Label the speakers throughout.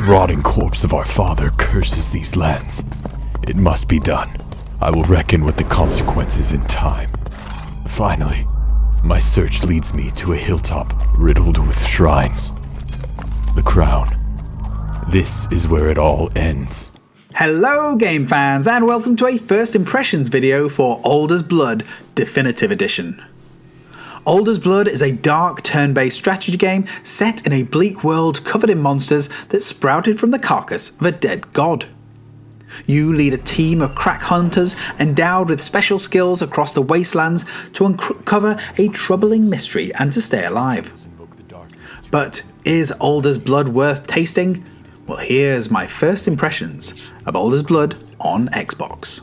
Speaker 1: rotting corpse of our father curses these lands. It must be done. I will reckon with the consequences in time. Finally, my search leads me to a hilltop riddled with shrines. The crown. This is where it all ends.
Speaker 2: Hello game fans, and welcome to a first impressions video for Alders Blood Definitive Edition. Alders Blood is a dark turn-based strategy game set in a bleak world covered in monsters that sprouted from the carcass of a dead god. You lead a team of crack hunters endowed with special skills across the wastelands to uncover a troubling mystery and to stay alive. But is Alders Blood worth tasting? Well, here's my first impressions of Alders Blood on Xbox.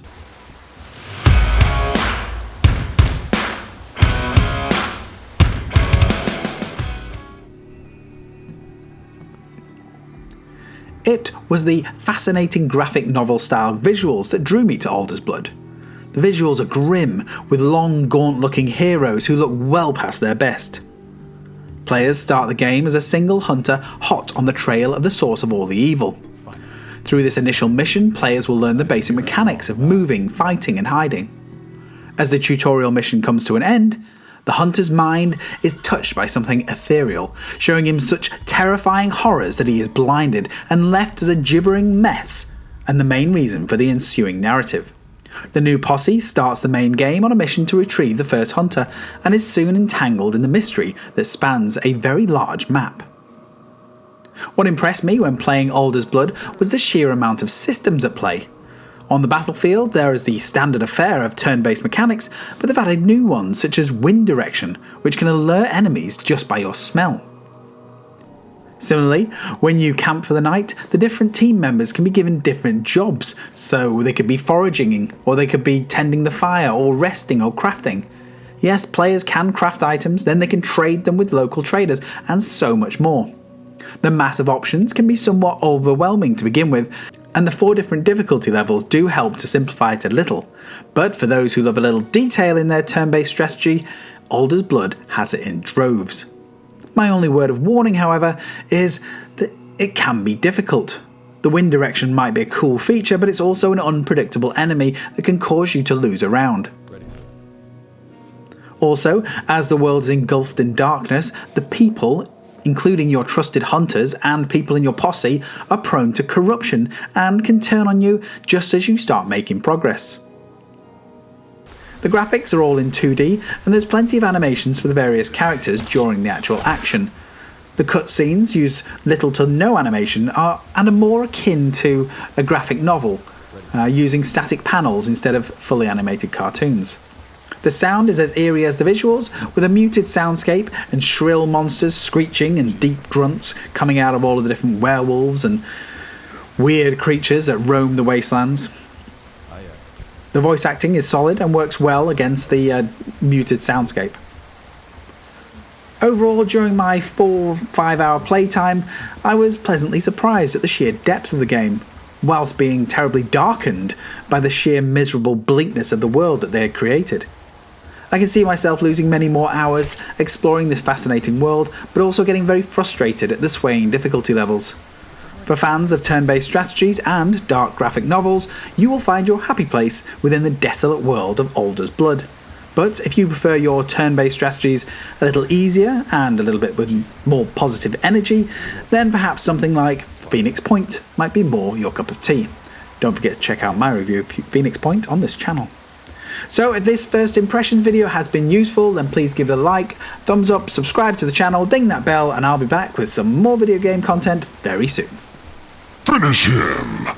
Speaker 2: It was the fascinating graphic novel style visuals that drew me to Alders Blood. The visuals are grim, with long gaunt looking heroes who look well past their best. Players start the game as a single hunter hot on the trail of the source of all the evil. Through this initial mission, players will learn the basic mechanics of moving, fighting and hiding. As the tutorial mission comes to an end, the hunter's mind is touched by something ethereal, showing him such terrifying horrors that he is blinded and left as a gibbering mess, and the main reason for the ensuing narrative. The new posse starts the main game on a mission to retrieve the first hunter, and is soon entangled in the mystery that spans a very large map. What impressed me when playing Alders Blood was the sheer amount of systems at play. On the battlefield, there is the standard affair of turn-based mechanics, but they've added new ones such as wind direction, which can alert enemies just by your smell. Similarly, when you camp for the night, the different team members can be given different jobs, so they could be foraging, or they could be tending the fire, or resting, or crafting. Yes, players can craft items, then they can trade them with local traders, and so much more. The massive options can be somewhat overwhelming to begin with, and the 4 different difficulty levels do help to simplify it a little, but for those who love a little detail in their turn-based strategy, Alders Blood has it in droves. My only word of warning, however, is that it can be difficult. The wind direction might be a cool feature, but it's also an unpredictable enemy that can cause you to lose a round. Also, as the world is engulfed in darkness, the people, including your trusted hunters and people in your posse, are prone to corruption and can turn on you just as you start making progress. The graphics are all in 2D, and there's plenty of animations for the various characters during the actual action. The cutscenes use little to no animation and are more akin to a graphic novel, using static panels instead of fully animated cartoons. The sound is as eerie as the visuals, with a muted soundscape and shrill monsters screeching and deep grunts coming out of all of the different werewolves and weird creatures that roam the wastelands. The voice acting is solid and works well against the muted soundscape. Overall, during my 4-5 hour playtime, I was pleasantly surprised at the sheer depth of the game, whilst being terribly darkened by the sheer miserable bleakness of the world that they had created. I can see myself losing many more hours exploring this fascinating world, but also getting very frustrated at the swaying difficulty levels. For fans of turn-based strategies and dark graphic novels, you will find your happy place within the desolate world of Alders Blood. But if you prefer your turn-based strategies a little easier and a little bit with more positive energy, then perhaps something like Phoenix Point might be more your cup of tea. Don't forget to check out my review of Phoenix Point on this channel. So if this first impressions video has been useful, then please give it a like, thumbs up, subscribe to the channel, ding that bell, and I'll be back with some more video game content very soon.
Speaker 3: Finish him!